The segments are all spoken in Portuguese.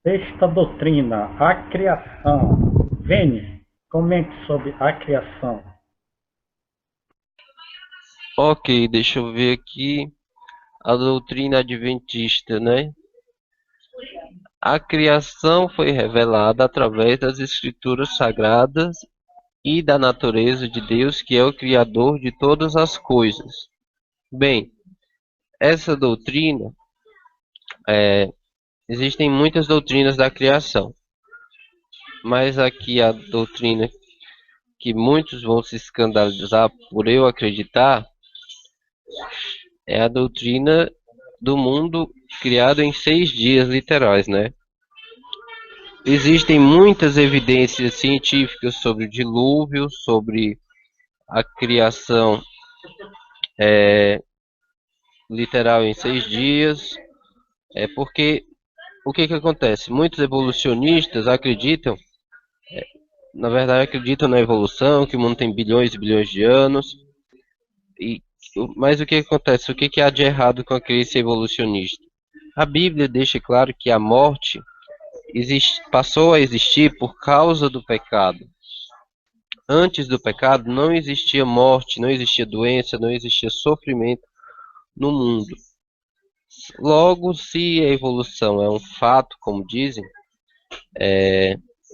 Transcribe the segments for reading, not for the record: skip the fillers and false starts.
Sexta doutrina, a criação. Vene, comente sobre a criação. Ok, deixa eu ver aqui a doutrina adventista, né? A criação foi revelada através das escrituras sagradas e da natureza de Deus, que é o Criador de todas as coisas. Bem, essa doutrina, existem muitas doutrinas da criação, mas aqui a doutrina que muitos vão se escandalizar por eu acreditar é a doutrina do mundo criado em 6 dias literais, né? Existem muitas evidências científicas sobre o dilúvio, sobre a criação literal em 6 dias. É porque o que que acontece? Muitos evolucionistas acreditam, na verdade, acreditam na evolução, que o mundo tem bilhões e bilhões de anos. E, mas o que que acontece? O que que há de errado com a crença evolucionista? A Bíblia deixa claro que a morte passou a existir por causa do pecado. Antes do pecado não existia morte, não existia doença, não existia sofrimento no mundo. Logo, se a evolução é um fato, como dizem,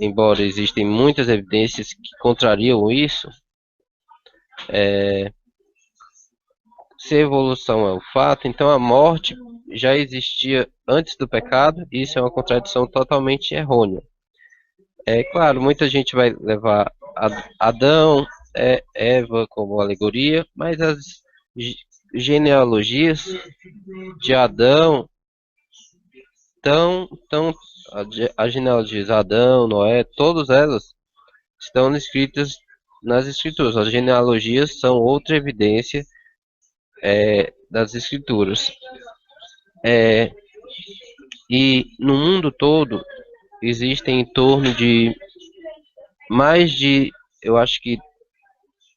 embora existem muitas evidências que contrariam isso, se a evolução é um fato, então a morte já existia antes do pecado, e isso é uma contradição totalmente errônea. É claro, muita gente vai levar Adão, Eva como alegoria, mas as genealogias de Adão tão a genealogia de Adão, Noé, todas elas estão escritas nas escrituras. As genealogias são outra evidência das escrituras. E no mundo todo existem em torno de mais de, eu acho que,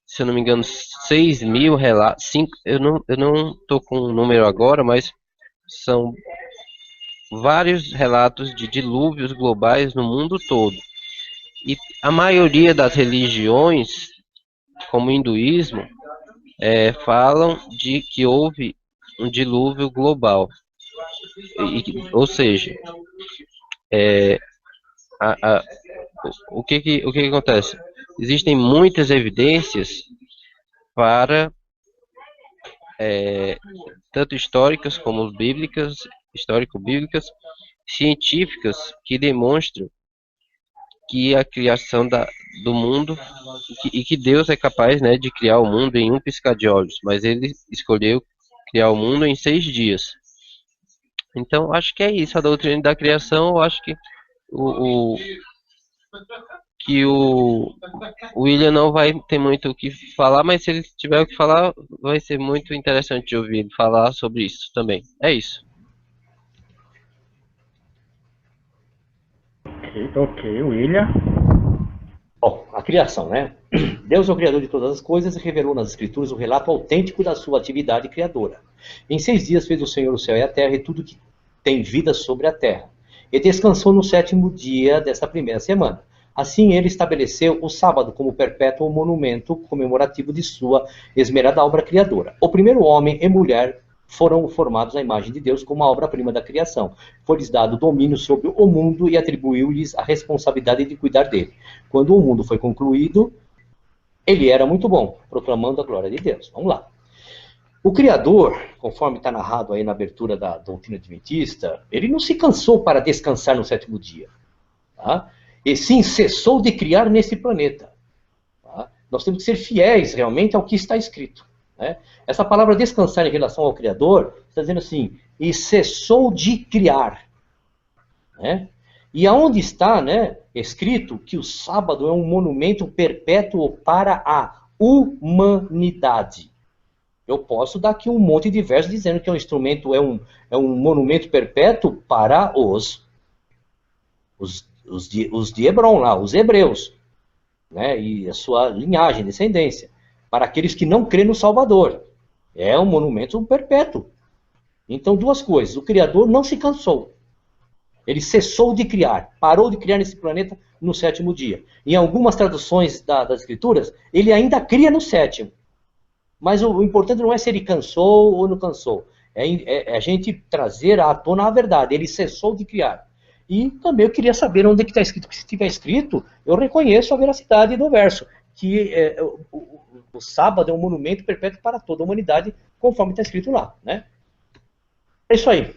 se eu não me engano, 6.000 relatos. Eu não estou com o número agora, mas são vários relatos de dilúvios globais no mundo todo. E a maioria das religiões, como o hinduísmo, falam de que houve um dilúvio global. Ou seja, a, a, o que acontece? Existem muitas evidências para, tanto históricas como bíblicas, histórico-bíblicas, científicas, que demonstram que a criação do mundo e que Deus é capaz, né, de criar o mundo em um piscar de olhos, mas ele escolheu criar o mundo em 6 dias. Então, acho que é isso, a doutrina da criação. Eu acho que o, o, o William não vai ter muito o que falar, mas se ele tiver o que falar, vai ser muito interessante ouvir ele falar sobre isso também. É isso. Ok, William. Bom, a criação, né? Deus é o criador de todas as coisas e revelou nas Escrituras o relato autêntico da sua atividade criadora. Em 6 dias fez o Senhor o céu e a terra e tudo que tem vida sobre a terra. E descansou no 7º dia desta primeira semana. Assim ele estabeleceu o sábado como perpétuo monumento comemorativo de sua esmerada obra criadora. O primeiro homem e mulher foram formados à imagem de Deus como a obra-prima da criação. Foi-lhes dado domínio sobre o mundo e atribuiu-lhes a responsabilidade de cuidar dele. Quando o mundo foi concluído, ele era muito bom, proclamando a glória de Deus. Vamos lá. O Criador, conforme está narrado aí na abertura da doutrina adventista, ele não se cansou para descansar no 7º dia. Tá? E sim, cessou de criar nesse planeta. Tá? Nós temos que ser fiéis realmente ao que está escrito. Né? Essa palavra descansar em relação ao Criador está dizendo assim, e cessou de criar. Né? E aonde está, né, escrito que o sábado é um monumento perpétuo para a humanidade. Eu posso dar aqui um monte de versos dizendo que é um instrumento, é um monumento perpétuo para os de Hebron lá, os hebreus, né, e a sua linhagem, descendência. Para aqueles que não crêem no Salvador. É um monumento perpétuo. Então, duas coisas. O Criador não se cansou. Ele cessou de criar, parou de criar nesse planeta no sétimo dia. Em algumas traduções das Escrituras, ele ainda cria no sétimo. Mas o importante não é se ele cansou ou não cansou. É a gente trazer à tona a verdade. Ele cessou de criar. E também eu queria saber onde é que está escrito. Porque se estiver escrito, eu reconheço a veracidade do verso. Que o sábado é um monumento perpétuo para toda a humanidade, conforme está escrito lá. Né? É isso aí.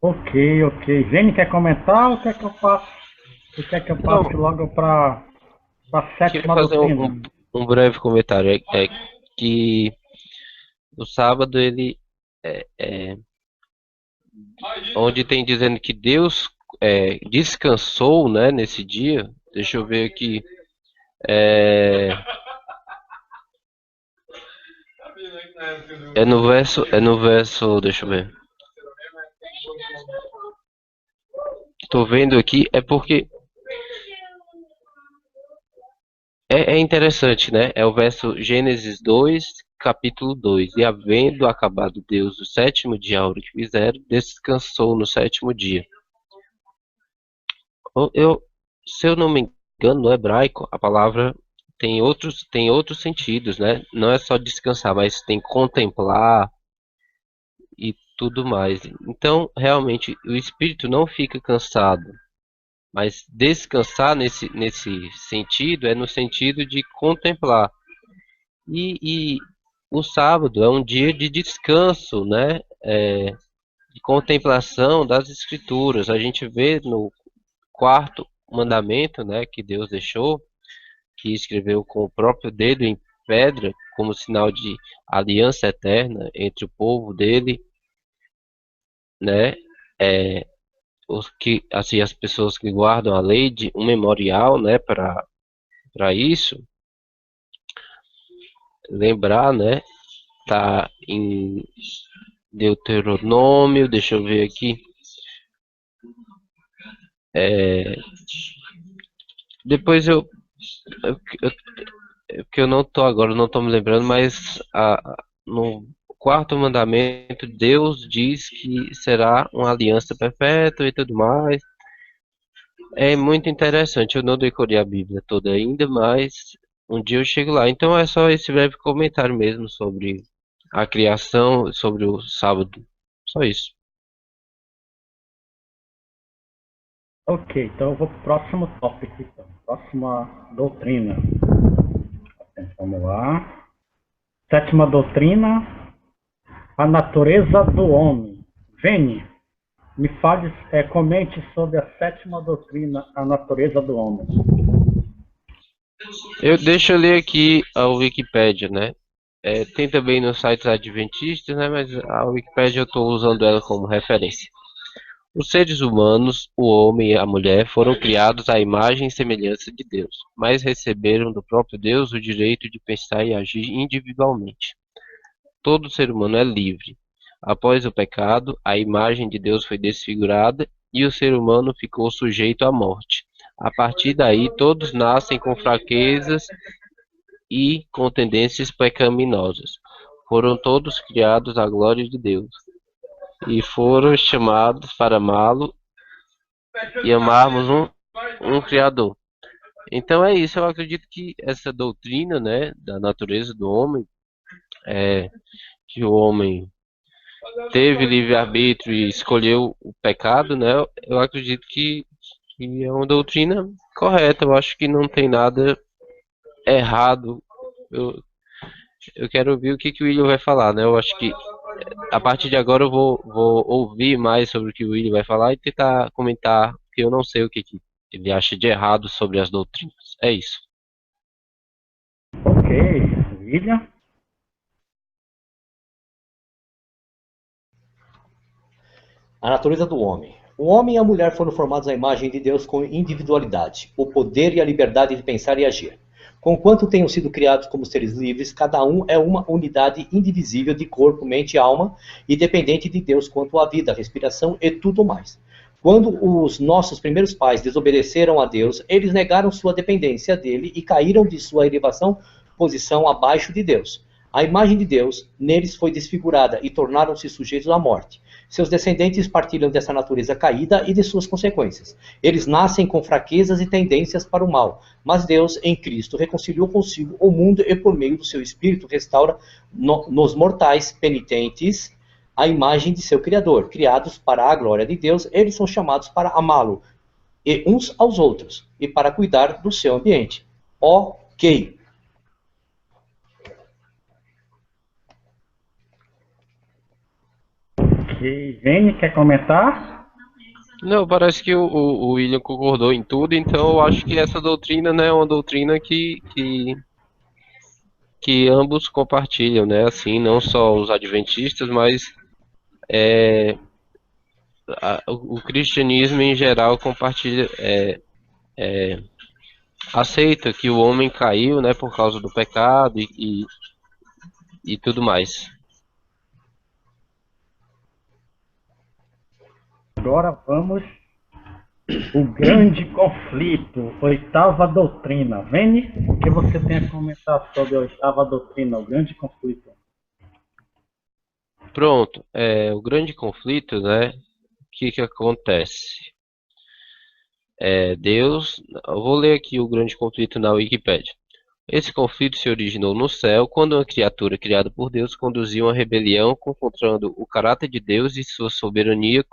Ok, ok. Vene, quer comentar ou quer que eu passe? Ou quer que eu passe logo para a Queria sétima fazer doutrina? um breve comentário. É que o sábado, ele onde tem dizendo que Deus descansou, né, nesse dia. Deixa eu ver aqui. É no verso, deixa eu ver. Tô vendo aqui, é porque é interessante, né? É o verso Gênesis 2, capítulo 2. E havendo acabado Deus o sétimo dia a obra que fizeram, descansou no sétimo dia. Se eu não me engano, no hebraico, a palavra tem outros sentidos, né? Não é só descansar, mas tem contemplar e tudo mais. Então, realmente, o espírito não fica cansado. Mas descansar nesse sentido é no sentido de contemplar. E o sábado é um dia de descanso, né? De contemplação das escrituras. A gente vê no quarto mandamento, né, que Deus deixou, que escreveu com o próprio dedo em pedra, como sinal de aliança eterna entre o povo dele, né? É, assim, as pessoas que guardam a lei de um memorial, né, para isso, lembrar, né? Tá em Deuteronômio, deixa eu ver aqui. Depois que eu não tô agora, não tô me lembrando, mas no quarto mandamento, Deus diz que será uma aliança perpétua e tudo mais. É muito interessante. Eu não decorei a Bíblia toda ainda, mas um dia eu chego lá. Então é só esse breve comentário mesmo sobre a criação, sobre o sábado. Só isso. Ok, então eu vou para o próximo tópico. Então. Próxima doutrina. Vamos lá. Sétima doutrina, a natureza do homem. Vene, me fale, comente sobre a sétima doutrina, a natureza do homem. Deixa eu ler aqui a Wikipédia, né? Tem também nos sites adventistas, né? Mas a Wikipédia eu estou usando ela como referência. Os seres humanos, o homem e a mulher, foram criados à imagem e semelhança de Deus, mas receberam do próprio Deus o direito de pensar e agir individualmente. Todo ser humano é livre. Após o pecado, a imagem de Deus foi desfigurada e o ser humano ficou sujeito à morte. A partir daí, todos nascem com fraquezas e com tendências pecaminosas. Foram todos criados à glória de Deus e foram chamados para amá-lo e amarmos um Criador. Então é isso, eu acredito que essa doutrina, né, da natureza do homem, que o homem teve livre-arbítrio e escolheu o pecado, né, eu acredito que é uma doutrina correta, eu acho que não tem nada errado. Eu quero ouvir o que o William vai falar, né, eu acho que a partir de agora eu vou ouvir mais sobre o que o William vai falar e tentar comentar, porque eu não sei o que ele acha de errado sobre as doutrinas. É isso. Ok, William. A natureza do homem. O homem e a mulher foram formados à imagem de Deus com individualidade, o poder e a liberdade de pensar e agir. Conquanto tenham sido criados como seres livres, cada um é uma unidade indivisível de corpo, mente e alma, e dependente de Deus quanto à vida, respiração e tudo mais. Quando os nossos primeiros pais desobedeceram a Deus, eles negaram sua dependência dele e caíram de sua elevação posição abaixo de Deus. A imagem de Deus neles foi desfigurada e tornaram-se sujeitos à morte. Seus descendentes partilham dessa natureza caída e de suas consequências. Eles nascem com fraquezas e tendências para o mal, mas Deus, em Cristo, reconciliou consigo o mundo e, por meio do seu Espírito, restaura nos mortais penitentes a imagem de seu Criador. Criados para a glória de Deus, eles são chamados para amá-lo e uns aos outros e para cuidar do seu ambiente. Ok. Ok. Vini, quer comentar? Não, parece que o William concordou em tudo, então eu acho que essa doutrina, né, é uma doutrina que ambos compartilham, né? Assim, não só os adventistas, mas o cristianismo em geral compartilha, aceita que o homem caiu, né, por causa do pecado e tudo mais. Agora vamos o grande conflito, oitava doutrina. Vini, o que você tem a comentar sobre a oitava doutrina, o grande conflito? Pronto, o grande conflito, né? O que acontece? Deus, eu vou ler aqui o grande conflito na Wikipédia. Esse conflito se originou no céu, quando uma criatura criada por Deus conduziu uma rebelião, confrontando o caráter de Deus e sua soberania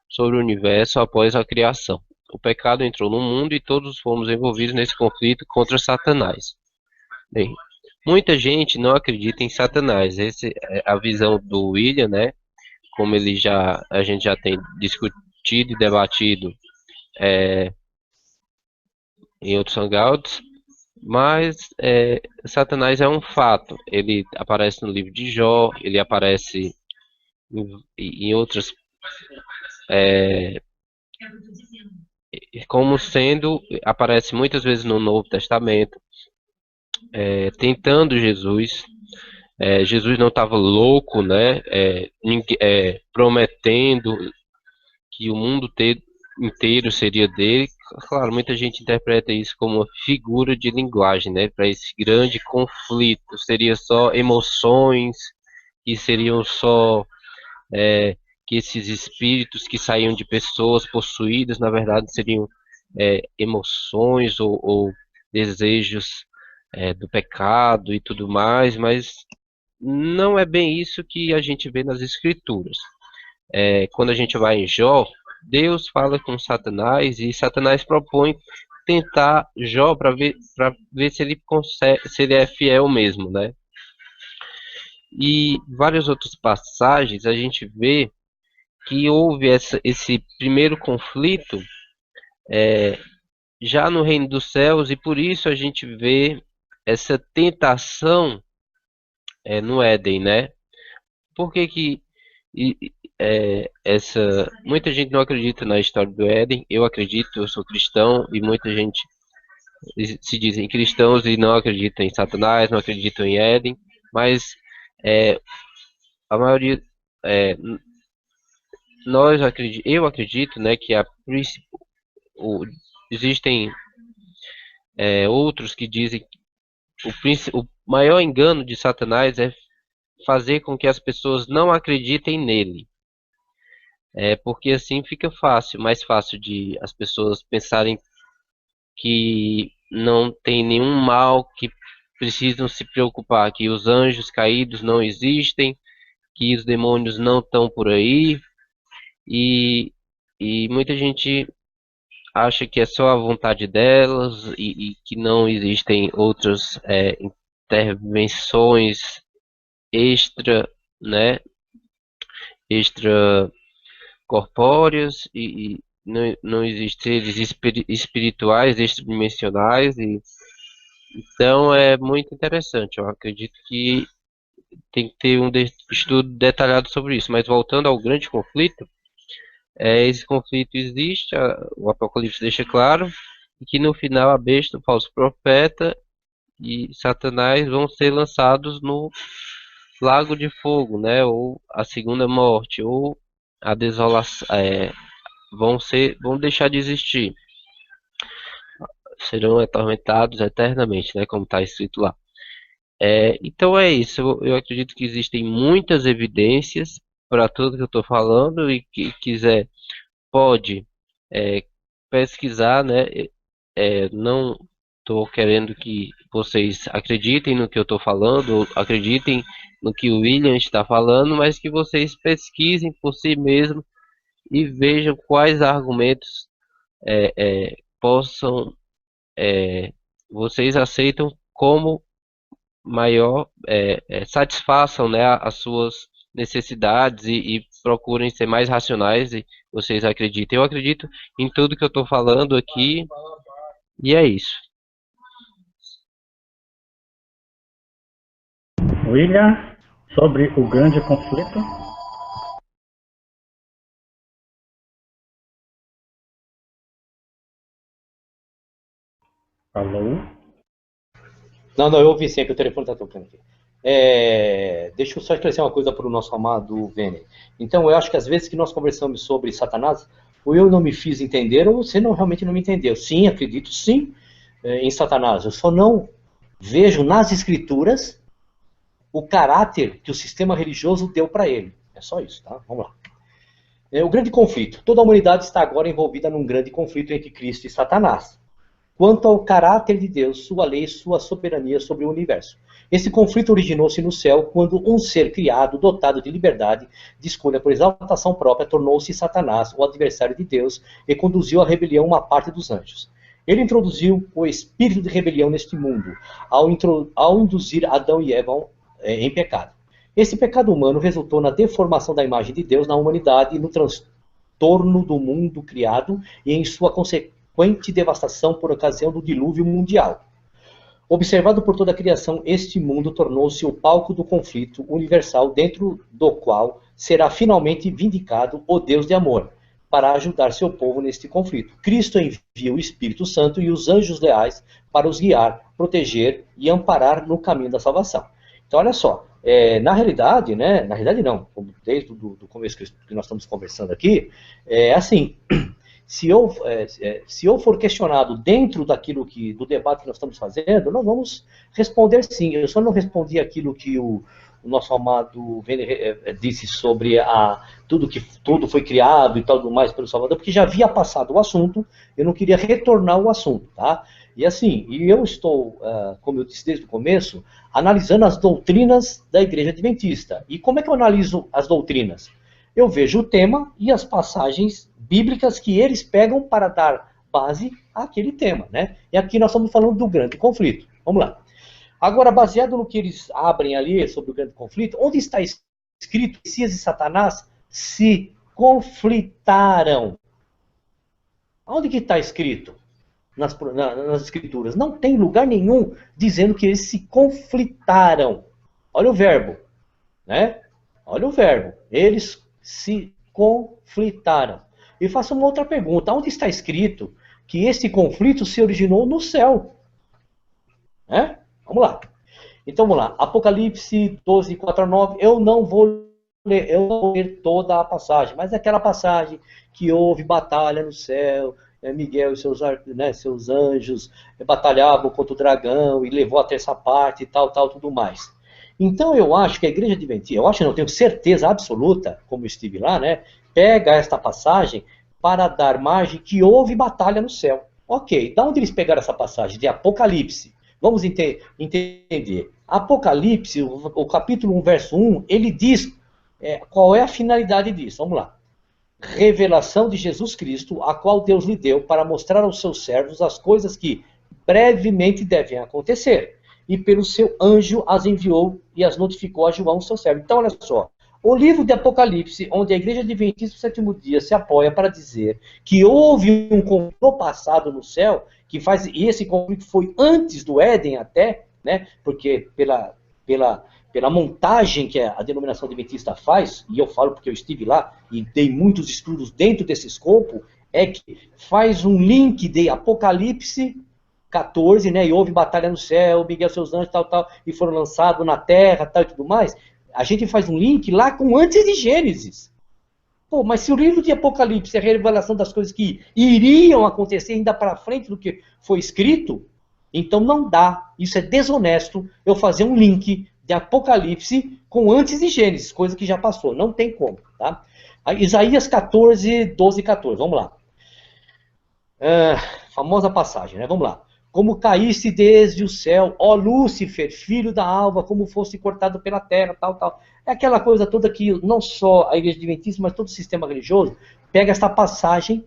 sobre o universo após a criação. O pecado entrou no mundo e todos fomos envolvidos nesse conflito contra Satanás. Bem, muita gente não acredita em Satanás. Essa é a visão do William, né? Como a gente já tem discutido e debatido em outros hangouts. Mas Satanás é um fato. Ele aparece no livro de Jó, ele aparece em outras, como sendo, aparece muitas vezes no Novo Testamento, tentando Jesus. Jesus não estava louco, né? Prometendo que o mundo inteiro seria dele. Claro, muita gente interpreta isso como uma figura de linguagem, né? Para esse grande conflito, seria só emoções, que seriam só que esses espíritos que saíam de pessoas possuídas, na verdade, seriam emoções ou desejos do pecado e tudo mais, mas não é bem isso que a gente vê nas escrituras. Quando a gente vai em Jó, Deus fala com Satanás e Satanás propõe tentar Jó para ver se ele consegue, se ele é fiel mesmo, né? E várias outras passagens a gente vê que houve esse primeiro conflito já no reino dos céus, e por isso a gente vê essa tentação no Éden, né? Por que que muita gente não acredita na história do Éden? Eu acredito, eu sou cristão, e muita gente se dizem cristãos e não acreditam em Satanás, não acreditam em Éden, mas é, a maioria, é, eu acredito, né, que o- existem outros que dizem que o maior engano de Satanás é fazer com que as pessoas não acreditem nele. Porque assim fica fácil, mais fácil de as pessoas pensarem que não tem nenhum mal que precisam se preocupar, que os anjos caídos não existem, que os demônios não estão por aí, e, e muita gente acha que é só a vontade delas e que não existem outras intervenções extra, né, extra corpóreas e não existem seres espirituais extradimensionais, e então é muito interessante. Eu acredito que tem que ter um estudo detalhado sobre isso. Mas voltando ao grande conflito, esse conflito existe, o Apocalipse deixa claro, e que no final a besta, o falso profeta e Satanás vão ser lançados no lago de fogo, né? Ou a segunda morte, ou a desolação, vão deixar de existir, serão atormentados eternamente, né? Como está escrito lá. Então é isso. Eu acredito que existem muitas evidências para tudo que eu estou falando e que quiser pode é, pesquisar, né? Não estou querendo que vocês acreditem no que eu estou falando, ou acreditem no que o William está falando, mas que vocês pesquisem por si mesmos e vejam quais argumentos possam vocês aceitam como maior satisfaçam, né, as suas necessidades e procurem ser mais racionais e vocês acreditem. Eu acredito em tudo que eu estou falando aqui e é isso. William, sobre o grande conflito. Alô? Não, eu ouvi sim, que o telefone está tocando aqui. Deixa eu só esclarecer uma coisa para o nosso amado Vene. Então, eu acho que às vezes que nós conversamos sobre Satanás, ou eu não me fiz entender, ou você realmente não me entendeu. Sim, acredito sim em Satanás. Eu só não vejo nas escrituras o caráter que o sistema religioso deu para ele. É só isso, tá? Vamos lá. O grande conflito. Toda a humanidade está agora envolvida num grande conflito entre Cristo e Satanás, quanto ao caráter de Deus, sua lei e sua soberania sobre o universo. Esse conflito originou-se no céu quando um ser criado, dotado de liberdade, de escolha por exaltação própria, tornou-se Satanás, o adversário de Deus, e conduziu à rebelião uma parte dos anjos. Ele introduziu o espírito de rebelião neste mundo, ao induzir Adão e Eva em pecado. Esse pecado humano resultou na deformação da imagem de Deus na humanidade e no transtorno do mundo criado e em sua consequente devastação por ocasião do dilúvio mundial. Observado por toda a criação, este mundo tornou-se o palco do conflito universal dentro do qual será finalmente vindicado o Deus de amor, para ajudar seu povo neste conflito. Cristo envia o Espírito Santo e os anjos leais para os guiar, proteger e amparar no caminho da salvação. Então, olha só, na realidade, né? Na realidade não, desde o começo que nós estamos conversando aqui, assim, se eu for questionado dentro do debate que nós estamos fazendo, nós vamos responder sim. Eu só não respondi aquilo que o nosso amado disse sobre tudo foi criado e tudo mais pelo Salvador, porque já havia passado o assunto, eu não queria retornar o assunto, tá? E assim, eu estou, como eu disse desde o começo, analisando as doutrinas da Igreja Adventista. E como é que eu analiso as doutrinas? Eu vejo o tema e as passagens bíblicas que eles pegam para dar base àquele tema, né? E aqui nós estamos falando do grande conflito. Vamos lá. Agora, baseado no que eles abrem ali sobre o grande conflito, onde está escrito que Messias e Satanás se conflitaram? Onde que está escrito? Nas escrituras. Não tem lugar nenhum dizendo que eles se conflitaram. Olha o verbo, né? Olha o verbo. Eles se conflitaram. E faço uma outra pergunta. Onde está escrito que esse conflito se originou no céu? Né? Vamos lá. Então vamos lá. Apocalipse 12, 4 a 9. Eu não vou ler toda a passagem, mas é aquela passagem que houve batalha no céu, Miguel e seus anjos batalhavam contra o dragão e levou a terça parte e tal, tudo mais. Então eu acho que a Igreja Adventista, não tenho certeza absoluta, como eu estive lá, né, pega esta passagem para dar margem que houve batalha no céu. Ok, da onde eles pegaram essa passagem? De Apocalipse. Vamos entender. Apocalipse, o capítulo 1, verso 1, ele diz qual é a finalidade disso. Vamos lá. Revelação de Jesus Cristo, a qual Deus lhe deu para mostrar aos seus servos as coisas que brevemente devem acontecer. E pelo seu anjo as enviou e as notificou a João, seu servo. Então, olha só. O livro de Apocalipse, onde a Igreja Adventista do Sétimo Dia se apoia para dizer que houve um conflito passado no céu, e esse conflito foi antes do Éden até, né? Porque pela montagem que a denominação adventista faz, e eu falo porque eu estive lá e dei muitos estudos dentro desse escopo, é que faz um link de Apocalipse 14, né, e houve batalha no céu, Miguel e seus anjos, tal, e foram lançados na terra, tal, e tudo mais. A gente faz um link lá com antes de Gênesis. Pô, mas se o livro de Apocalipse é a revelação das coisas que iriam acontecer ainda para frente do que foi escrito, Então não dá, isso é desonesto, eu fazer um link de Apocalipse com antes de Gênesis, coisa que já passou, não tem como. Tá? Isaías 14, 12 e 14, vamos lá. Famosa passagem, né? Vamos lá. Como caíste desde o céu, ó Lúcifer, filho da alva, como foste cortado pela terra, tal, tal. É aquela coisa toda que não só a Igreja Adventista, mas todo o sistema religioso pega esta passagem,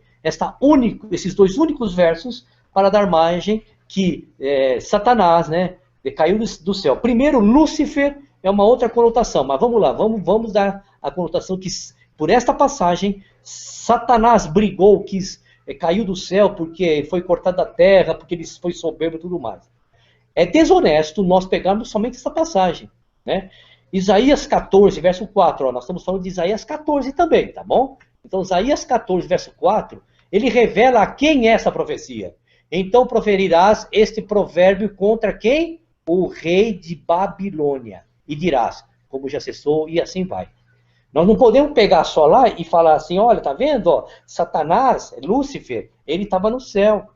esses dois únicos versos, para dar margem que Satanás, né, caiu do céu. Primeiro, Lúcifer é uma outra conotação, mas vamos lá, vamos dar a conotação que, por esta passagem, Satanás brigou, caiu do céu porque foi cortado da terra, porque ele foi soberbo e tudo mais. É desonesto nós pegarmos somente essa passagem, né? Isaías 14, verso 4, ó, nós estamos falando de Isaías 14 também, tá bom? Então, Isaías 14, verso 4, ele revela a quem é essa profecia. Então proferirás este provérbio contra quem? O rei de Babilônia. E dirás, como já cessou, e assim vai. Nós não podemos pegar só lá e falar assim, olha, tá vendo? Ó, Satanás, Lúcifer, ele estava no céu.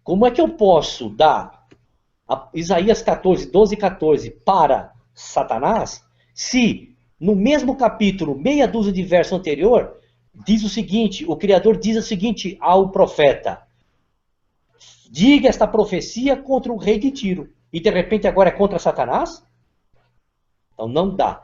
Como é que eu posso dar Isaías 14, 12 e 14 para Satanás, se no mesmo capítulo, meia dúzia de verso anterior, diz o seguinte, o Criador diz o seguinte ao profeta, diga esta profecia contra o rei de Tiro. E de repente agora é contra Satanás? Então não dá.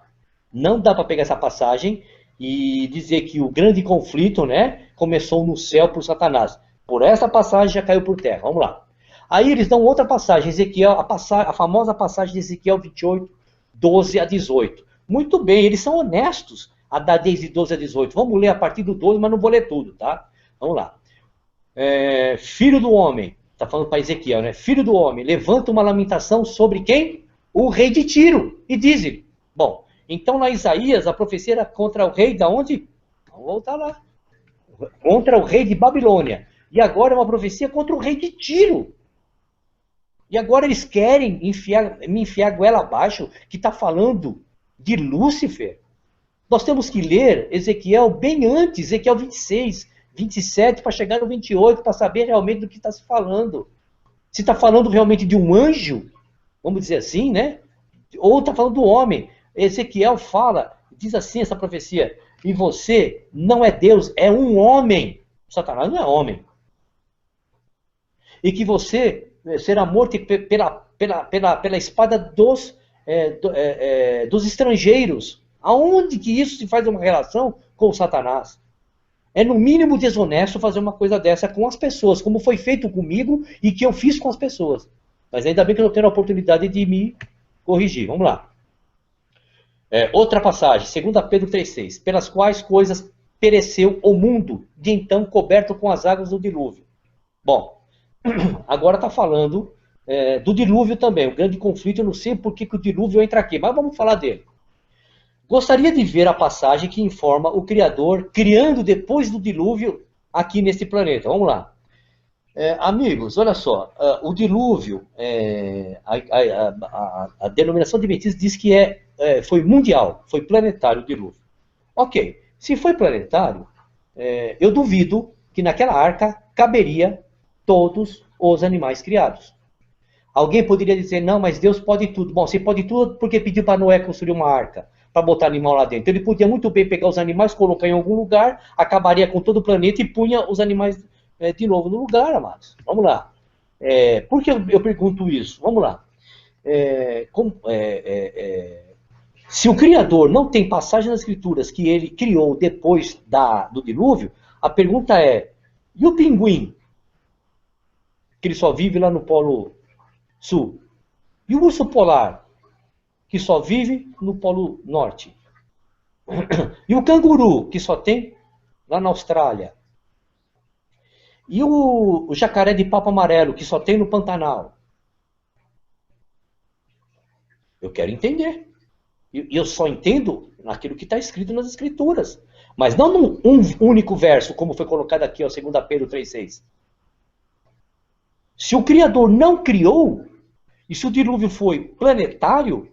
Não dá para pegar essa passagem e dizer que o grande conflito, né, começou no céu por Satanás. Por essa passagem já caiu por terra. Vamos lá. Aí eles dão outra passagem, Ezequiel, a famosa passagem de Ezequiel 28, 12 a 18. Muito bem, eles são honestos a dar desde 12 a 18. Vamos ler a partir do 12, mas não vou ler tudo, tá? Vamos lá. Filho do homem, está falando para Ezequiel, né? Filho do homem, levanta uma lamentação sobre quem? O rei de Tiro. E diz-lhe, bom, então na Isaías a profecia era contra o rei da onde? Vamos voltar lá. Contra o rei de Babilônia. E agora é uma profecia contra o rei de Tiro. E agora eles querem me enfiar a goela abaixo, que está falando de Lúcifer. Nós temos que ler Ezequiel bem antes, Ezequiel 26, 27, para chegar no 28, para saber realmente do que está se falando. Se está falando realmente de um anjo, vamos dizer assim, né? Ou está falando do homem. Ezequiel fala, diz assim essa profecia, e você não é Deus, é um homem. Satanás não é homem. E que você será morto pela espada dos estrangeiros. Aonde que isso se faz uma relação com o Satanás? É no mínimo desonesto fazer uma coisa dessa com as pessoas, como foi feito comigo e que eu fiz com as pessoas. Mas ainda bem que eu não tenho a oportunidade de me corrigir. Vamos lá. Outra passagem, 2 Pedro 3,6. Pelas quais coisas pereceu o mundo, de então coberto com as águas do dilúvio. Bom, agora está falando do dilúvio também, o grande conflito. Eu não sei por que o dilúvio entra aqui, mas vamos falar dele. Gostaria de ver a passagem que informa o Criador criando depois do dilúvio aqui nesse planeta. Vamos lá. Amigos, olha só, o dilúvio, a denominação adventista diz que foi mundial, foi planetário o dilúvio. Ok, se foi planetário, eu duvido que naquela arca caberia todos os animais criados. Alguém poderia dizer, não, mas Deus pode tudo. Bom, se pode tudo, porque pediu para Noé construir uma arca, para botar animal lá dentro? Ele podia muito bem pegar os animais, colocar em algum lugar, acabaria com todo o planeta e punha os animais de novo no lugar, amados. Vamos lá. Por que eu pergunto isso? Vamos lá. Se o Criador não tem passagem nas Escrituras que ele criou depois do dilúvio, a pergunta é, e o pinguim? Que ele só vive lá no Polo Sul. E o urso polar? Que só vive no Polo Norte. E o canguru? Que só tem lá na Austrália. E o jacaré de papo amarelo? Que só tem no Pantanal. Eu quero entender. E eu só entendo naquilo que está escrito nas Escrituras. Mas não num único verso, como foi colocado aqui, ó, 2 Pedro 3,6. Se o Criador não criou, e se o dilúvio foi planetário,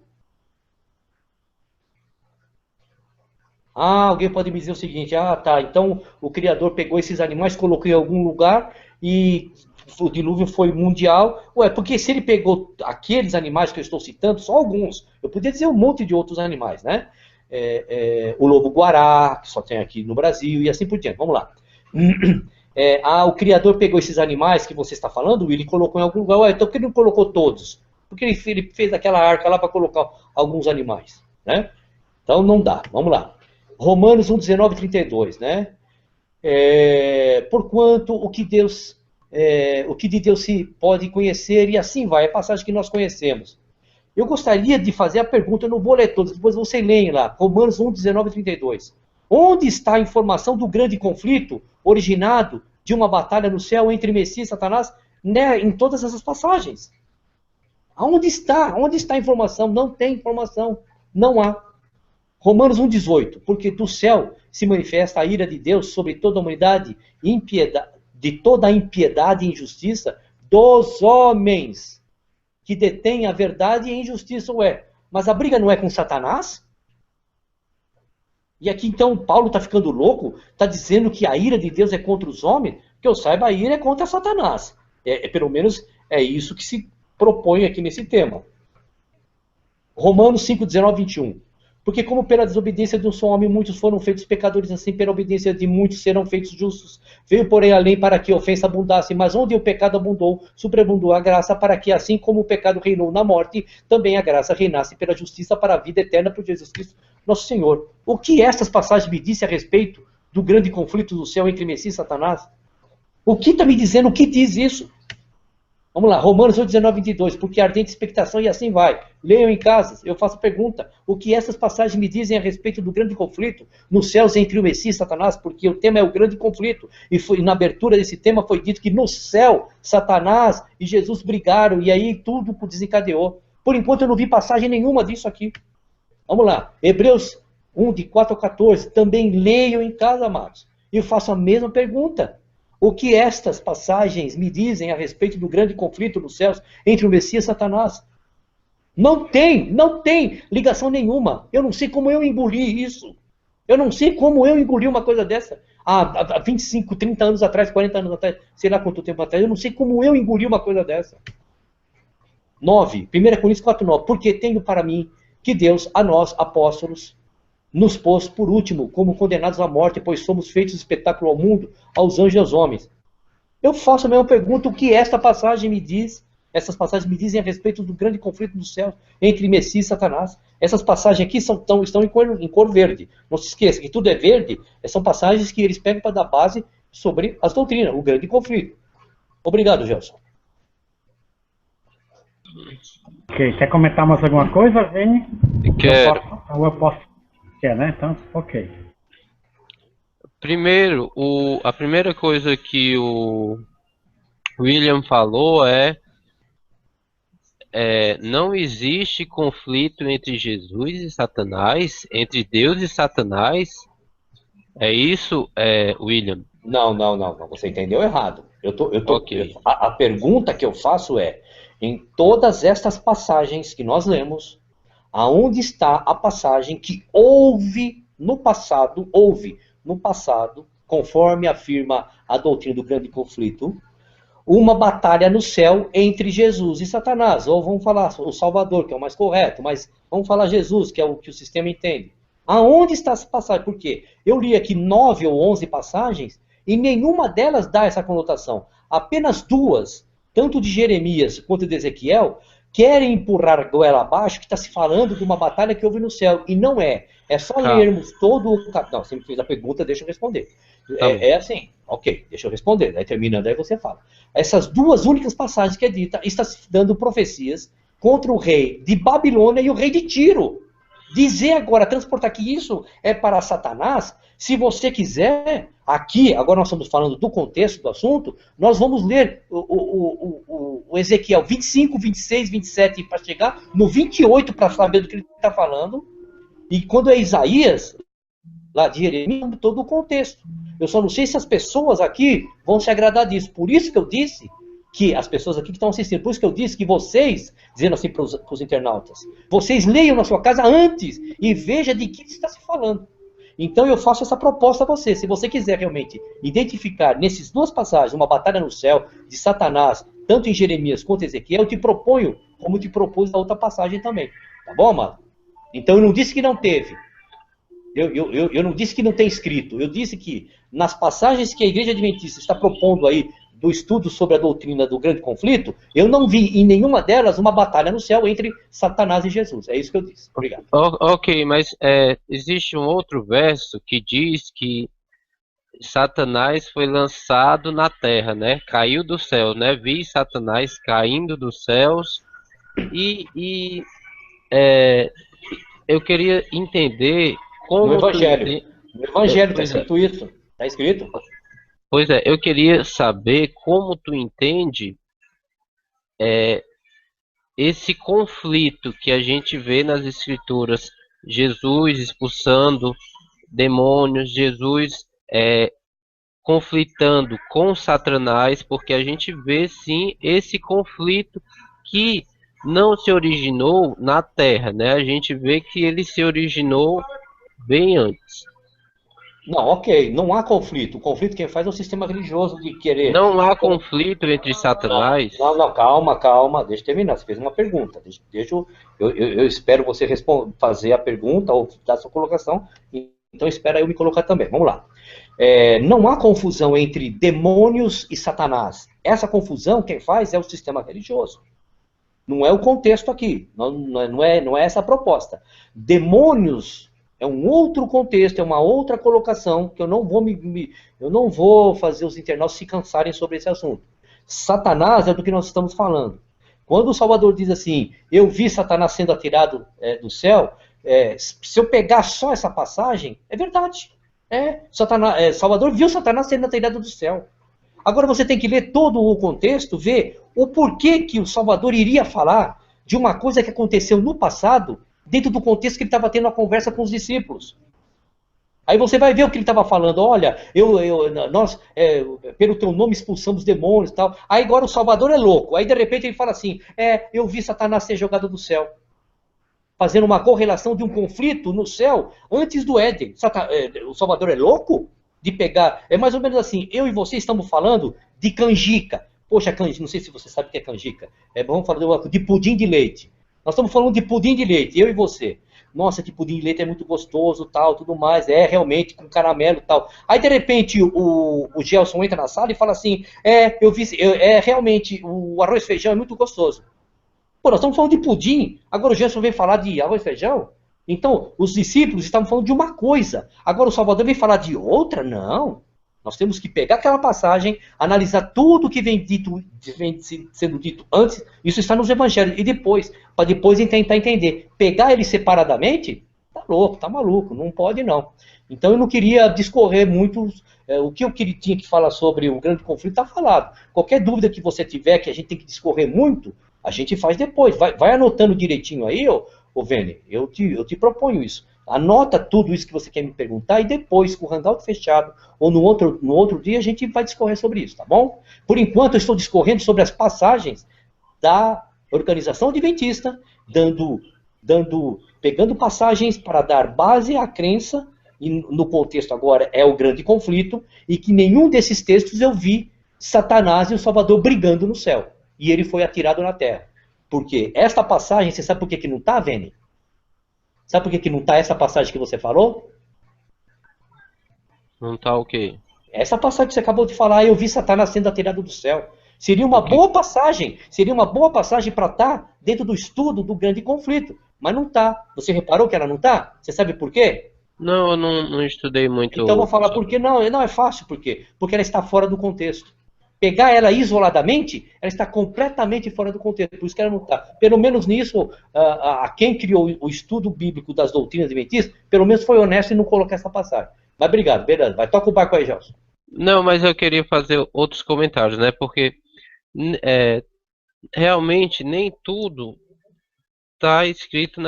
alguém pode me dizer o seguinte, tá, então o Criador pegou esses animais, colocou em algum lugar e o dilúvio foi mundial. Ué, porque se ele pegou aqueles animais que eu estou citando, só alguns, eu podia dizer um monte de outros animais, né? O lobo-guará, que só tem aqui no Brasil, e assim por diante. Vamos lá. O Criador pegou esses animais que você está falando, ele colocou em algum lugar. Ué, então por que ele não colocou todos? Porque ele fez aquela arca lá para colocar alguns animais, né? Então não dá. Vamos lá. Romanos 1, 19 e 32, né? Porquanto o que de Deus se pode conhecer, e assim vai, é a passagem que nós conhecemos. Eu gostaria de fazer a pergunta, eu não vou ler todos, depois você leem lá, Romanos 1, 19 e 32. Onde está a informação do grande conflito originado de uma batalha no céu entre Messias e Satanás, né, em todas essas passagens? Onde está? Onde está a informação? Não tem informação, não há. Romanos 1, 18. Porque do céu se manifesta a ira de Deus sobre toda a humanidade, de toda a impiedade e injustiça dos homens que detêm a verdade e a injustiça. Mas a briga não é com Satanás? E aqui então Paulo está ficando louco, está dizendo que a ira de Deus é contra os homens, que eu saiba a ira é contra Satanás. Pelo menos é isso que se propõe aqui nesse tema. Romanos 5, 19 e 21. Porque como pela desobediência de um só homem muitos foram feitos pecadores, assim pela obediência de muitos serão feitos justos. Veio, porém, a lei para que a ofensa abundasse, mas onde o pecado abundou, sobreabundou a graça, para que assim como o pecado reinou na morte, também a graça reinasse pela justiça para a vida eterna por Jesus Cristo, nosso Senhor. O que estas passagens me dizem a respeito do grande conflito do céu entre Messias e Satanás? O que está me dizendo? O que diz isso? Vamos lá, Romanos 8, 19 e 22, porque ardente expectação e assim vai. Leiam em casa, eu faço a pergunta. O que essas passagens me dizem a respeito do grande conflito nos céus entre o Messias e Satanás? Porque o tema é o grande conflito. E na abertura desse tema foi dito que no céu, Satanás e Jesus brigaram e aí tudo desencadeou. Por enquanto eu não vi passagem nenhuma disso aqui. Vamos lá, Hebreus 1, de 4 a 14, também leiam em casa, amados. E eu faço a mesma pergunta. O que estas passagens me dizem a respeito do grande conflito nos céus entre o Messias e Satanás? Não tem ligação nenhuma. Eu não sei como eu engoli isso. Eu não sei como eu engoli uma coisa dessa. Há 25, 30 anos atrás, 40 anos atrás, sei lá quanto tempo atrás, eu não sei como eu engoli uma coisa dessa. 9, 1 Coríntios 4, 9. Porque tenho para mim que Deus, a nós, apóstolos, nos pôs por último como condenados à morte, pois somos feitos espetáculo ao mundo, aos anjos e aos homens. Eu faço a mesma pergunta, o que esta passagem me diz? Essas passagens me dizem a respeito do grande conflito do céu entre Messias e Satanás. Essas passagens aqui estão em cor verde. Não se esqueça que tudo é verde, são passagens que eles pegam para dar base sobre as doutrinas, o grande conflito. Obrigado, Gelson. Ok, quer comentar mais alguma coisa, Vini? Quero. Eu posso. Quer, né? Então, ok. Primeiro, a primeira coisa que o William falou não existe conflito entre Jesus e Satanás, entre Deus e Satanás. É isso, William? Não. Você entendeu errado. Ok. A pergunta que eu faço é, em todas estas passagens que nós lemos, aonde está a passagem que houve no passado, conforme afirma a doutrina do grande conflito, uma batalha no céu entre Jesus e Satanás, ou vamos falar o Salvador, que é o mais correto, mas vamos falar Jesus, que é o que o sistema entende. Aonde está essa passagem? Por quê? Eu li aqui 9 ou 11 passagens e nenhuma delas dá essa conotação. Apenas duas, tanto de Jeremias quanto de Ezequiel, querem empurrar a goela abaixo que está se falando de uma batalha que houve no céu. E não é. É só lermos todo o capítulo. Não, você me fez a pergunta, deixa eu responder. É assim, ok, deixa eu responder. Aí terminando, aí você fala. Essas duas únicas passagens que é dita, está se dando profecias contra o rei de Babilônia e o rei de Tiro. Dizer agora, transportar que isso é para Satanás, se você quiser, aqui, agora nós estamos falando do contexto do assunto, nós vamos ler o Ezequiel 25, 26, 27 para chegar no 28 para saber do que ele está falando. E quando é Isaías, lá de Jeremias, todo o contexto. Eu só não sei se as pessoas aqui vão se agradar disso. Por isso que eu disse que as pessoas aqui que estão assistindo, por isso que eu disse que vocês, dizendo assim para os internautas, vocês leiam na sua casa antes e vejam de que está se falando. Então eu faço essa proposta a você. Se você quiser realmente identificar nessas duas passagens uma batalha no céu de Satanás, tanto em Jeremias quanto em Ezequiel, eu te proponho, como te propus na outra passagem também. Tá bom, amado? Então eu não disse que não teve. Eu não disse que não tem escrito. Eu disse que nas passagens que a Igreja Adventista está propondo aí do estudo sobre a doutrina do grande conflito, eu não vi em nenhuma delas uma batalha no céu entre Satanás e Jesus. É isso que eu disse. Obrigado. Ok, mas existe um outro verso que diz que Satanás foi lançado na terra, né? Caiu do céu, né? Vi Satanás caindo dos céus e eu queria entender No como tu Evangelho. entende. No Evangelho está Pois é, escrito isso. Está escrito. eu queria saber como tu entende esse conflito que a gente vê nas escrituras, Jesus expulsando demônios, Jesus conflitando com Satanás, porque a gente vê sim esse conflito que não se originou na Terra, né? A gente vê que ele se originou bem antes. Não, ok. Não há conflito. O conflito quem faz é o sistema religioso de querer. Não há conflito entre Satanás. Não, não, calma, calma. Deixa eu terminar. Você fez uma pergunta. Eu espero você fazer a pergunta ou dar sua colocação. Então espera eu me colocar também. Vamos lá. Não há confusão entre demônios e Satanás. Essa confusão quem faz é o sistema religioso. Não é o contexto aqui. Não é essa a proposta. Demônios é um outro contexto, é uma outra colocação que eu não vou fazer os internautas se cansarem sobre esse assunto. Satanás é do que nós estamos falando. Quando o Salvador diz assim, eu vi Satanás sendo atirado do céu, se eu pegar só essa passagem, é verdade. Salvador viu Satanás sendo atirado do céu. Agora você tem que ler todo o contexto, ver o porquê que o Salvador iria falar de uma coisa que aconteceu no passado, dentro do contexto que ele estava tendo a conversa com os discípulos. Aí você vai ver o que ele estava falando. Olha, nós, pelo teu nome expulsamos demônios e tal. Aí agora o Salvador é louco. Aí de repente ele fala assim, eu vi Satanás ser jogado do céu. Fazendo uma correlação de um conflito no céu antes do Éden. O Salvador é louco? De pegar. É mais ou menos assim, eu e você estamos falando de canjica. Poxa, canjica, não sei se você sabe o que é canjica. Vamos falar de pudim de leite. Nós estamos falando de pudim de leite, eu e você. Nossa, que pudim de leite é muito gostoso, tal, tudo mais. Realmente, com caramelo e tal. Aí, de repente, o Gelson entra na sala e fala assim, realmente, o arroz e feijão é muito gostoso. Pô, nós estamos falando de pudim, agora o Gelson vem falar de arroz e feijão? Então, os discípulos estavam falando de uma coisa. Agora o Salvador vem falar de outra? Não. Nós temos que pegar aquela passagem, analisar tudo que vem sendo dito antes, isso está nos evangelhos, e depois, para depois tentar entender. Pegar ele separadamente, tá louco, tá maluco, não pode não. Então eu não queria discorrer muito, o que eu tinha que falar sobre o grande conflito está falado. Qualquer dúvida que você tiver, que a gente tem que discorrer muito, a gente faz depois. Vai anotando direitinho aí, ô Vene, eu te proponho isso. Anota tudo isso que você quer me perguntar e depois, com o handout fechado, ou no outro dia, a gente vai discorrer sobre isso, tá bom? Por enquanto, eu estou discorrendo sobre as passagens da organização adventista, pegando passagens para dar base à crença, e no contexto agora é o grande conflito, e que nenhum desses textos eu vi Satanás e o Salvador brigando no céu. E ele foi atirado na terra. Porque esta passagem, você sabe por que não está, Vene? Sabe por que não está essa passagem que você falou? Não tá ok. Essa passagem que você acabou de falar, eu vi Satanás sendo atirado do céu. Seria uma boa passagem para estar dentro do estudo do grande conflito. Mas não está. Você reparou que ela não está? Você sabe por quê? Não, eu não estudei muito. Então eu vou falar por quê. Não é fácil por quê. Porque ela está fora do contexto. Pegar ela isoladamente, ela está completamente fora do contexto, por isso que ela não está. Pelo menos nisso, quem criou o estudo bíblico das doutrinas adventistas, pelo menos foi honesto e não colocou essa passagem. Mas obrigado, beleza. Vai, toca o barco aí, Gelson. Não, mas eu queria fazer outros comentários, né? Porque realmente nem tudo está escrito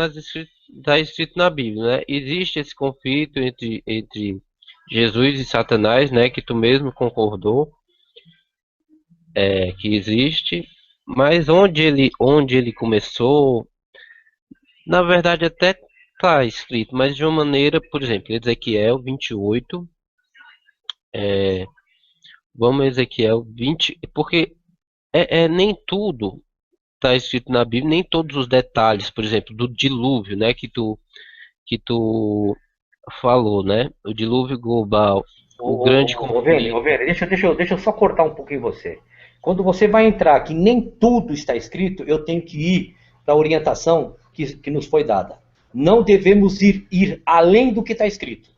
tá escrito na Bíblia, né? Existe esse conflito entre Jesus e Satanás, né? Que tu mesmo concordou. Que existe, mas onde ele começou, na verdade até está escrito, mas de uma maneira, por exemplo, Ezequiel 28, vamos a Ezequiel 20, porque nem tudo está escrito na Bíblia, nem todos os detalhes, por exemplo, do dilúvio, né, que tu falou, né, o dilúvio global, o grande Vênia, conflito. deixa eu só cortar um pouquinho você. Quando você vai entrar que nem tudo está escrito, eu tenho que ir para a orientação que nos foi dada. Não devemos ir além do que está escrito.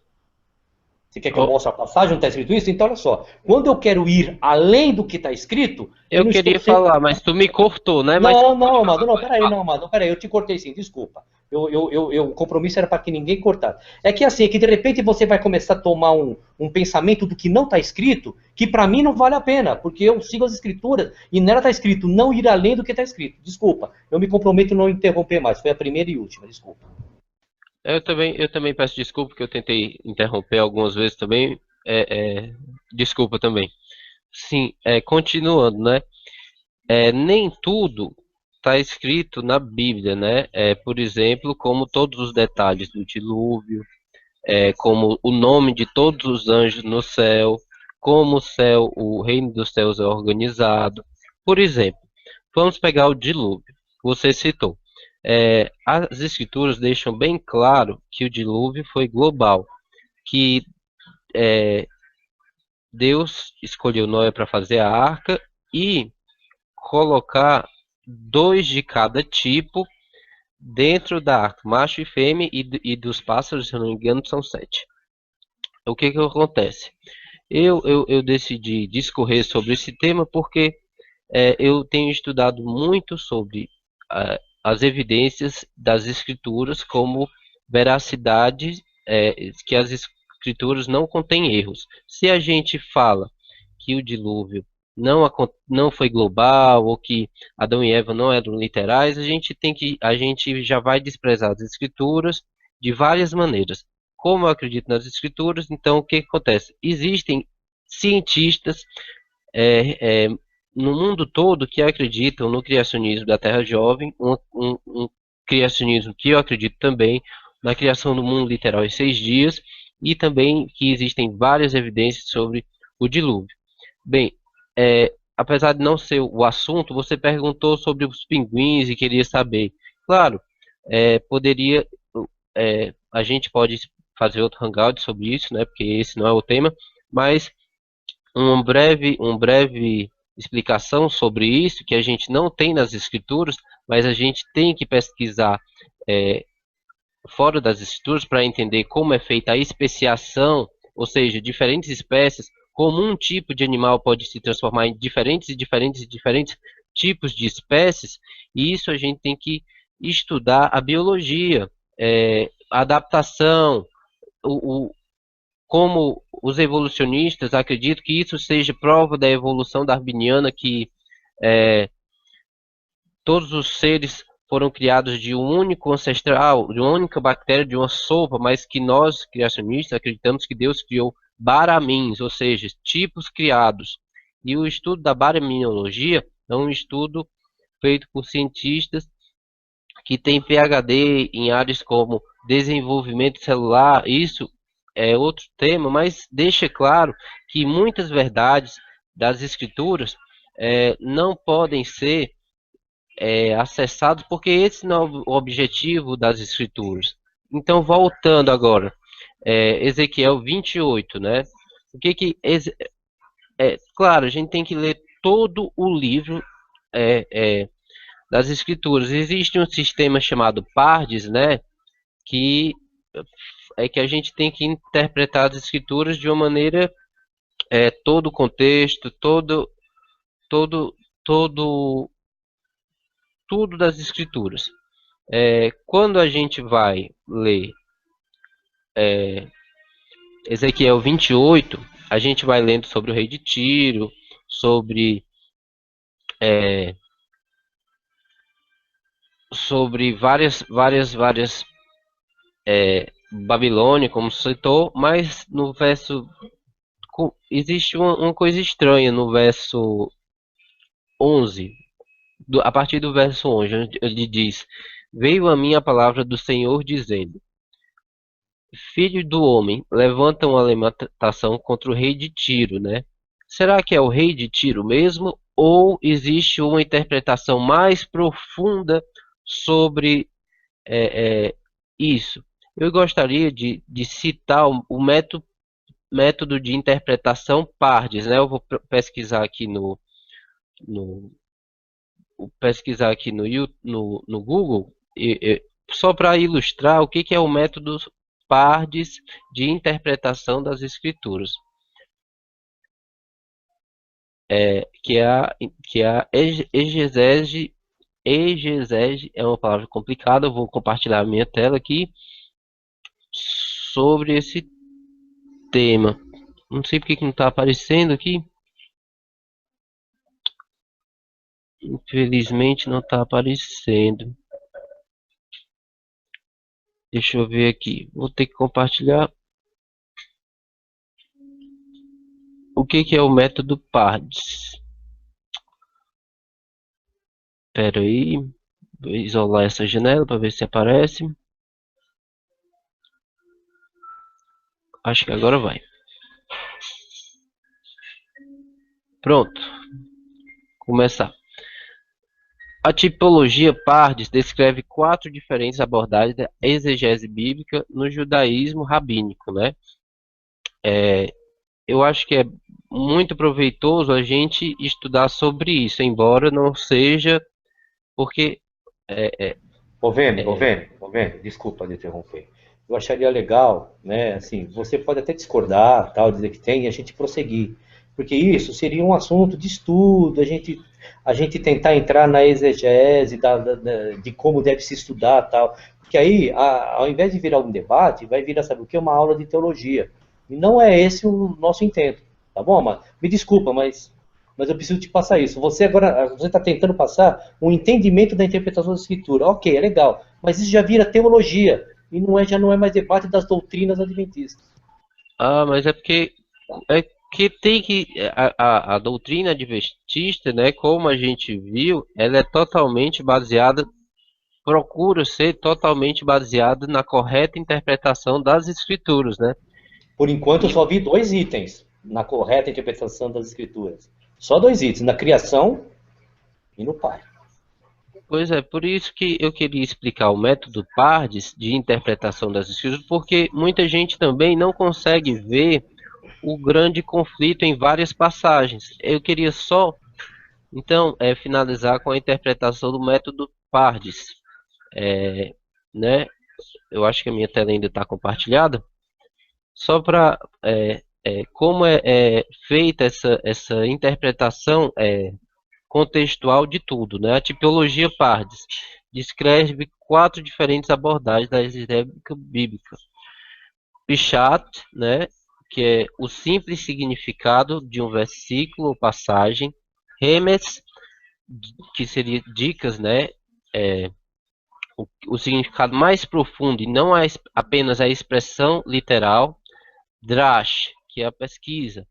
Você quer que eu Ó, mostre a passagem onde está escrito isso? Então, olha só. Quando eu quero ir além do que está escrito, eu eu não estou queria sendo. falar, mas tu me cortou, né? Mas Não, pode não, falar, Amado, não, pode peraí, falar. não, Amado, peraí, eu te cortei sim, desculpa. O compromisso era para que ninguém cortasse. É que assim, que de repente você vai começar a tomar um pensamento do que não está escrito, que para mim não vale a pena, porque eu sigo as escrituras e nela está escrito não ir além do que está escrito. Desculpa, eu me comprometo a não interromper mais, foi a primeira e última, desculpa. Eu também peço desculpa, porque eu tentei interromper algumas vezes também. Desculpa também. Sim, continuando, né? Nem tudo está escrito na Bíblia, né? Por exemplo, como todos os detalhes do dilúvio, como o nome de todos os anjos no céu, como o céu, o reino dos céus é organizado. Por exemplo, vamos pegar o dilúvio, que você citou. As escrituras deixam bem claro que o dilúvio foi global, que é, Deus escolheu Noé para fazer a arca e colocar dois de cada tipo dentro da arca, macho e fêmea, e dos pássaros, se eu não me engano, são 7. O que que acontece? Eu decidi discorrer sobre esse tema porque eu tenho estudado muito sobre as evidências das escrituras como veracidade, que as escrituras não contêm erros. Se a gente fala que o dilúvio não foi global ou que Adão e Eva não eram literais, a gente já vai desprezar as escrituras de várias maneiras. Como eu acredito nas escrituras, então o que que acontece? Existem cientistas é, é, no mundo todo que acreditam no criacionismo da Terra Jovem, um criacionismo que eu acredito também, na criação do mundo literal em 6 dias, e também que existem várias evidências sobre o dilúvio. Bem, apesar de não ser o assunto, você perguntou sobre os pinguins e queria saber. Claro, poderia, a gente pode fazer outro hangout sobre isso, né? Porque esse não é o tema, mas um breve explicação sobre isso que a gente não tem nas escrituras, mas a gente tem que pesquisar é, fora das escrituras para entender como é feita a especiação, ou seja, diferentes espécies, como um tipo de animal pode se transformar em diferentes tipos de espécies, e isso a gente tem que estudar a biologia, a adaptação, como os evolucionistas acreditam que isso seja prova da evolução darwiniana, que é, todos os seres foram criados de um único ancestral, de uma única bactéria, de uma sopa, mas que nós, criacionistas, acreditamos que Deus criou baramins, ou seja, tipos criados. E o estudo da baraminologia é um estudo feito por cientistas que têm PhD em áreas como desenvolvimento celular. Isso é outro tema, mas deixa claro que muitas verdades das escrituras não podem ser acessadas porque esse não é o objetivo das escrituras. Então, voltando agora, Ezequiel 28, né? O que que claro, a gente tem que ler todo o livro é, é, das escrituras. Existe um sistema chamado Pardes, né? Que que a gente tem que interpretar as escrituras de uma maneira, todo o contexto, todo, todo, tudo das escrituras. Quando a gente vai ler Ezequiel 28, a gente vai lendo sobre o rei de Tiro, é, sobre várias Babilônia, como citou, mas no verso existe uma coisa estranha no verso 11. A partir do verso 11, onde ele diz: Veio a mim a palavra do Senhor dizendo: filho do homem, levanta uma lamentação contra o rei de Tiro, né? Será que é o rei de Tiro mesmo? Ou existe uma interpretação mais profunda sobre isso? Eu gostaria de citar o método de interpretação Pardes, né? Eu vou pesquisar aqui no, pesquisar aqui no Google, só para ilustrar o que é o método Pardes de interpretação das escrituras, que é a exegese é uma palavra complicada. Eu vou compartilhar a minha tela aqui sobre esse tema. Não sei porque que não está aparecendo aqui. Infelizmente não está aparecendo. Deixa eu ver aqui. Vou ter que compartilhar. O que é o método Pardes? Espera aí. Vou isolar essa janela para ver se aparece. Acho que agora vai. Pronto. Começar. A tipologia Pardes descreve 4 diferentes abordagens da exegese bíblica no judaísmo rabínico, né? Eu acho que é muito proveitoso a gente estudar sobre isso, embora não seja, porque Ô, Vene, desculpa de interromper. Eu acharia legal, né, assim, você pode até discordar, tal, dizer que tem, e a gente prosseguir. Porque isso seria um assunto de estudo, a gente tentar entrar na exegese de como deve se estudar, tal. Porque aí, ao invés de virar um debate, vai virar, sabe o que? Uma aula de teologia. E não é esse o nosso intento, tá bom, Amado? Me desculpa, mas eu preciso te passar isso. Você agora, você está tentando passar um entendimento da interpretação da escritura. Ok, é legal, mas isso já vira teologia e já não é mais debate das doutrinas adventistas. mas é porque tem que a doutrina adventista, né, como a gente viu, ela é totalmente baseada, procura ser totalmente baseada na correta interpretação das escrituras, né? Por enquanto, eu E, só vi 2 itens na correta interpretação das escrituras. Só 2 itens, na criação e no Pai. pois é, por isso que eu queria explicar o método Pardes de interpretação das escrituras, porque muita gente também não consegue ver o grande conflito em várias passagens. Eu queria só, então, finalizar com a interpretação do método Pardes, né? Eu acho que a minha tela ainda está compartilhada. Só para como é feita essa interpretação contextual de tudo, né? A tipologia Pardes descreve 4 diferentes abordagens da exegese bíblica. Pshat, né, que é o simples significado de um versículo ou passagem. Remes, que seria dicas, né, o significado mais profundo e não apenas a expressão literal. Drash, que é a pesquisa.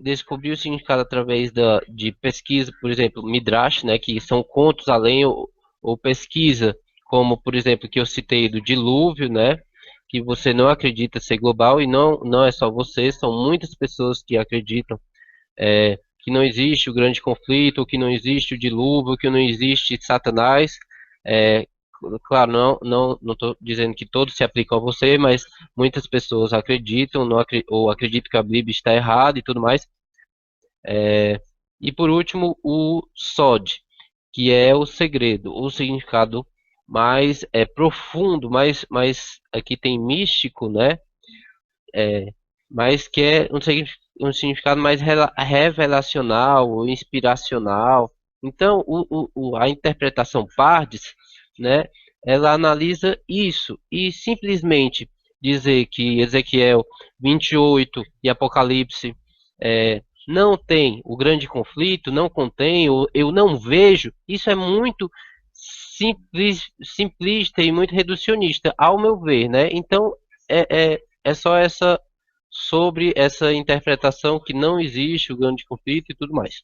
Descobrir o significado através de pesquisa, por exemplo, Midrash, né, que são contos além ou pesquisa, como, por exemplo, que eu citei do dilúvio, né, que você não acredita ser global, e não é só você, são muitas pessoas que acreditam que não existe o grande conflito, que não existe o dilúvio, que não existe Satanás. É, claro, não estou dizendo que todos se aplicam a você, mas muitas pessoas acreditam, ou acreditam que a Bíblia está errada e tudo mais. E por último, o Sod, que é o segredo, o significado mais profundo, mais aqui tem místico, né? Mas que é um significado mais revelacional ou inspiracional. Então, a interpretação Pardes, né, ela analisa isso e simplesmente dizer que Ezequiel 28 e Apocalipse não tem o grande conflito, não contém, ou eu não vejo, isso é muito simplista e muito reducionista, ao meu ver, né? Então, é só sobre essa interpretação que não existe o grande conflito e tudo mais.